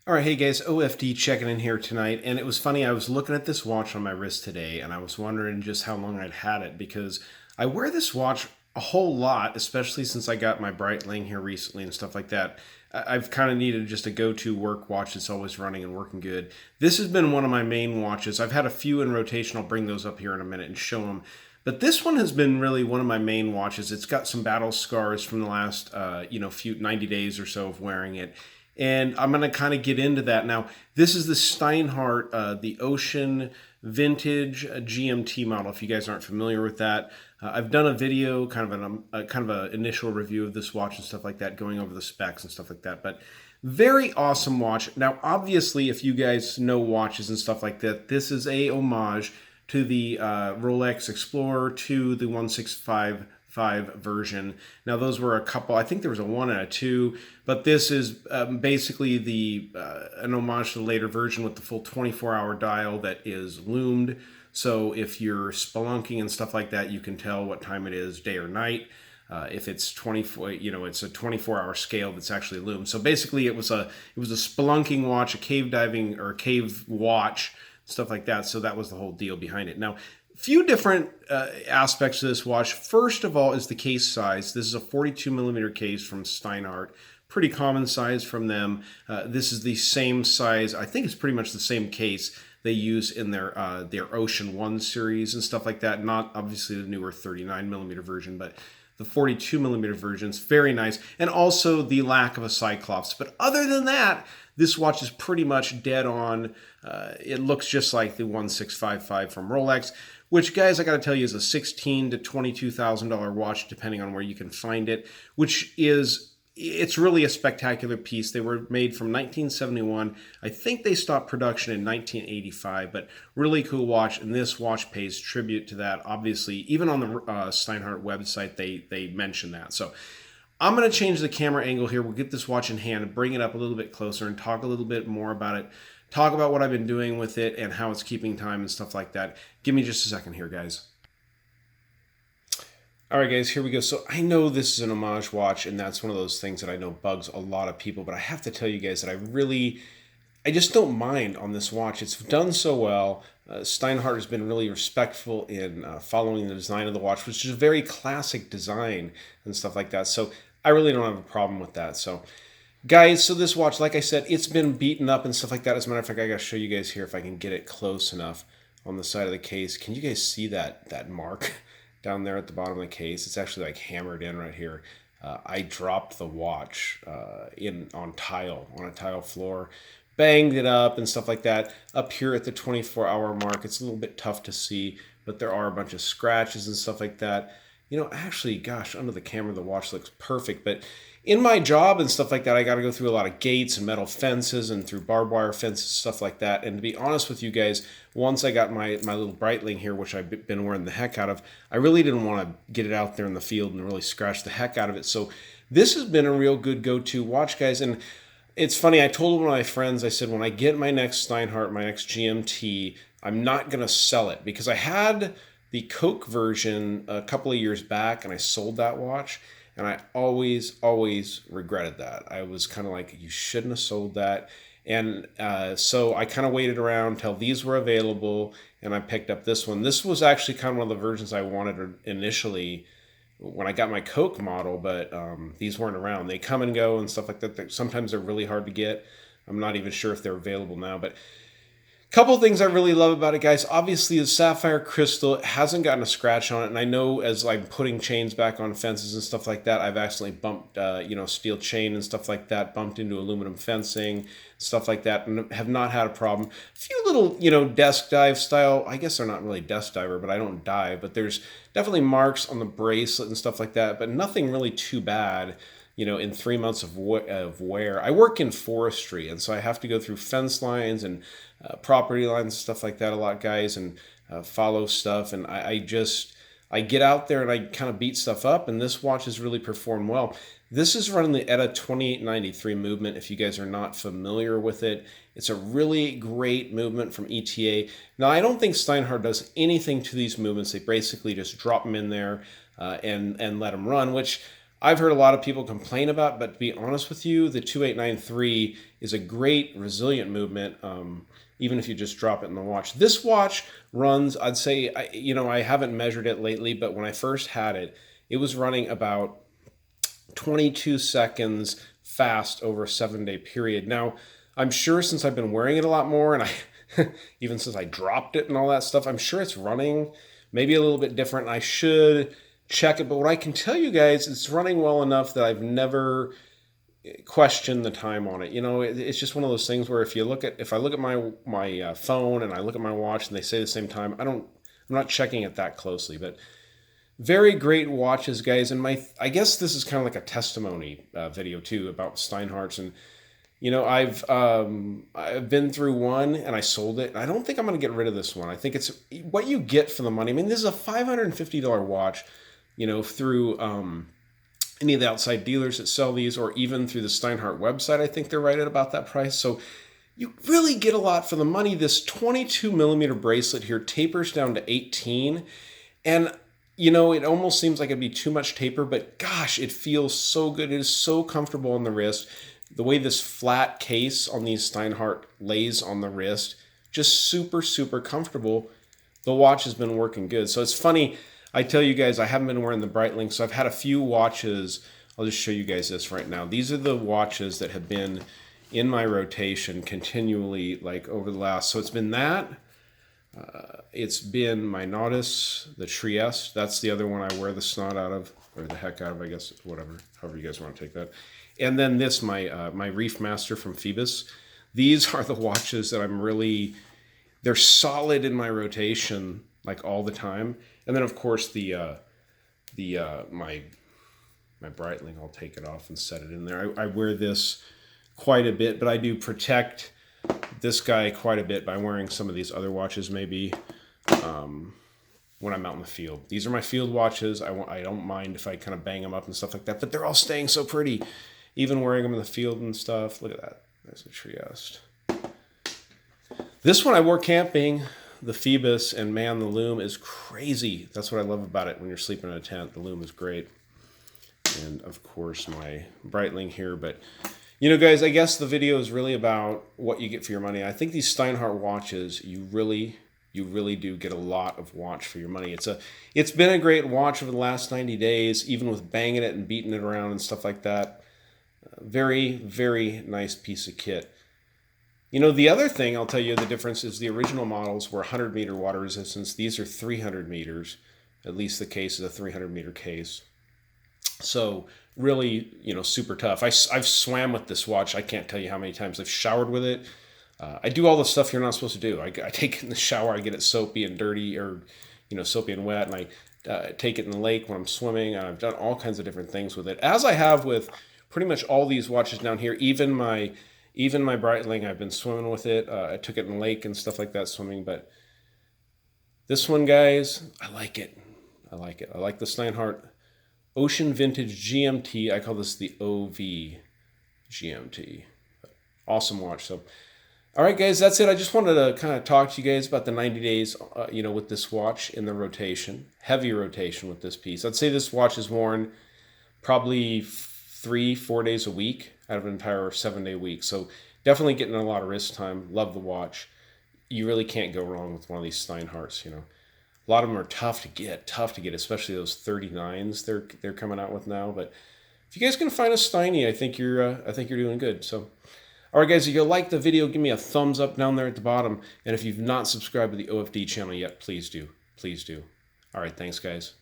All right, hey guys, OFD checking in here tonight, and it was funny, I was looking at this watch on my wrist today, and I was wondering just how long I'd had it, because I wear this watch a whole lot, especially since I got my Breitling here recently and stuff like that. I've kind of needed just a go-to work watch that's always running and working good. This has been one of my main watches. I've had a few in rotation. I'll bring those up here in a minute and show them. But this one has been really one of my main watches. It's got some battle scars from the last, few 90 days or so of wearing it. And I'm going to kind of get into that now. This is the Steinhart, the Ocean Vintage GMT model. If you guys aren't familiar with that, I've done a video, kind of an initial review of this watch and stuff like that, going over the specs and stuff like that. But very awesome watch. Now, obviously, if you guys know watches and stuff like that, this is a homage to the Rolex Explorer, to the 165 version. Now those were a couple, I think there was a 1 and a 2, but this is basically an homage to the later version with the full 24-hour dial that is loomed. So if you're spelunking and stuff like that, you can tell what time it is, day or night. If it's 24, it's a 24-hour scale that's actually loomed. So basically it was a spelunking watch, a cave diving or a cave watch, stuff like that. So that was the whole deal behind it. Now, few different aspects of this watch. First of all is the case size. This is a 42 millimeter case from Steinhart. Pretty common size from them. This is the same size. I think it's pretty much the same case they use in their Ocean 1 series and stuff like that. Not obviously the newer 39 millimeter version, but the 42 millimeter version is very nice. And also the lack of a Cyclops. But other than that, this watch is pretty much dead on. It looks just like the 1655 from Rolex, which, guys, I got to tell you, is a $16,000 to $22,000 watch, depending on where you can find it, it's really a spectacular piece. They were made from 1971. I think they stopped production in 1985, but really cool watch, and this watch pays tribute to that. Obviously, even on the Steinhart website, they mention that. So I'm going to change the camera angle here. We'll get this watch in hand and bring it up a little bit closer and talk a little bit more about it. Talk about what I've been doing with it and how it's keeping time and stuff like that. Give me just a second here, guys. All right, guys, here we go. So I know this is an homage watch, and that's one of those things that I know bugs a lot of people, but I have to tell you guys that I just don't mind on this watch. It's done so well. Steinhart has been really respectful in following the design of the watch, which is a very classic design and stuff like that. So I really don't have a problem with that. So guys, so this watch, like I said, it's been beaten up and stuff like that. As a matter of fact, I got to show you guys here if I can get it close enough on the side of the case. Can you guys see that mark down there at the bottom of the case? It's actually like hammered in right here. I dropped the watch on a tile floor, banged it up and stuff like that. Up here at the 24-hour mark, it's a little bit tough to see, but there are a bunch of scratches and stuff like that. Actually, gosh, under the camera, the watch looks perfect, but in my job and stuff like that, I got to go through a lot of gates and metal fences and through barbed wire fences, stuff like that. And to be honest with you guys, once I got my little Breitling here, which I've been wearing the heck out of, I really didn't want to get it out there in the field and really scratch the heck out of it. So this has been a real good go-to watch, guys. And it's funny, I told one of my friends, I said, when I get my next Steinhart, my next GMT, I'm not going to sell it, because I had the Coke version a couple of years back and I sold that watch. And I always regretted that. I was kind of like, you shouldn't have sold that. And so I kind of waited around till these were available, and I picked up this one. This was actually kind of one of the versions I wanted initially when I got my Coke model, but these weren't around. They come and go and stuff like that. Sometimes they're really hard to get. I'm not even sure if they're available now, but couple of things I really love about it, guys. Obviously, the sapphire crystal hasn't gotten a scratch on it, and I know as I'm putting chains back on fences and stuff like that, I've accidentally bumped, steel chain and stuff like that, bumped into aluminum fencing, stuff like that, and have not had a problem. A few little, desk dive style, I guess they're not really desk diver, but I don't dive, but there's definitely marks on the bracelet and stuff like that, but nothing really too bad. In 3 months of wear. I work in forestry, and so I have to go through fence lines and property lines and stuff like that a lot, guys, and follow stuff. And I get out there and I kind of beat stuff up, and this watch has really performed well. This is running the ETA 2893 movement. If you guys are not familiar with it, it's a really great movement from ETA. Now, I don't think Steinhart does anything to these movements. They basically just drop them in there and let them run, which I've heard a lot of people complain about, but to be honest with you, the 2893 is a great resilient movement, even if you just drop it in the watch. This watch runs, I'd say, I haven't measured it lately, but when I first had it, it was running about 22 seconds fast over a 7-day period. Now, I'm sure since I've been wearing it a lot more, and I even since I dropped it and all that stuff, I'm sure it's running maybe a little bit different. I should check it, but what I can tell you guys, it's running well enough that I've never questioned the time on it. It's just one of those things where if I look at my phone and I look at my watch and they say the same time, I'm not checking it that closely. But very great watches, guys. And I guess this is kind of like a testimony video too about Steinhart's. And I've been through one and I sold it. And I don't think I'm going to get rid of this one. I think it's what you get for the money. I mean, this is a $550 watch. Through any of the outside dealers that sell these, or even through the Steinhart website, I think they're right at about that price. So you really get a lot for the money. This 22 millimeter bracelet here tapers down to 18. And, it almost seems like it'd be too much taper, but gosh, it feels so good. It is so comfortable on the wrist. The way this flat case on these Steinhart lays on the wrist, just super, super comfortable. The watch has been working good. So it's funny. I tell you guys, I haven't been wearing the Breitling, so I've had a few watches. I'll just show you guys this right now. These are the watches that have been in my rotation continually, like over the last. So it's been that. It's been my Nautis, the Trieste. That's the other one I wear the snot out of, or the heck out of, I guess, whatever, however you guys want to take that. And then this, my Reef Master from Phoebus. These are the watches that they're solid in my rotation, like all the time. And then of course my Breitling, I'll take it off and set it in there. I wear this quite a bit, but I do protect this guy quite a bit by wearing some of these other watches maybe when I'm out in the field. These are my field watches. I don't mind if I kind of bang them up and stuff like that, but they're all staying so pretty, even wearing them in the field and stuff. Look at that. There's a Trieste. This one I wore camping. The Phoebus, and man, the loom is crazy. That's what I love about it when you're sleeping in a tent. The loom is great. And of course my Breitling here. But guys, I guess the video is really about what you get for your money. I think these Steinhart watches, you really do get a lot of watch for your money. It's been a great watch over the last 90 days, even with banging it and beating it around and stuff like that. Very, very nice piece of kit. The other thing I'll tell you, the difference is the original models were 100 meter water resistance. These are 300 meters. At least the case is a 300 meter case. So really, super tough. I've swam with this watch. I can't tell you how many times I've showered with it. I do all the stuff you're not supposed to do. I take it in the shower. I get it soapy and dirty, or soapy and wet, and I take it in the lake when I'm swimming. I've done all kinds of different things with it, as I have with pretty much all these watches down here. Even my Breitling, I've been swimming with it. I took it in the lake and stuff like that, swimming. But this one, guys, I like it. I like the Steinhart Ocean Vintage GMT. I call this the OV-GMT. Awesome watch. So, all right, guys, that's it. I just wanted to kind of talk to you guys about the 90 days, with this watch in the rotation. Heavy rotation with this piece. I'd say this watch is worn probably 3-4 days a week out of an entire 7-day week. So definitely getting a lot of wrist time. Love the watch. You really can't go wrong with one of these Steinharts. A lot of them are tough to get, especially those 39s they're coming out with now. But if you guys can find a Steiny, I think you're doing good. So, all right, guys, if you like the video, give me a thumbs up down there at the bottom. And if you've not subscribed to the OFD channel yet, please do. Please do. All right, thanks, guys.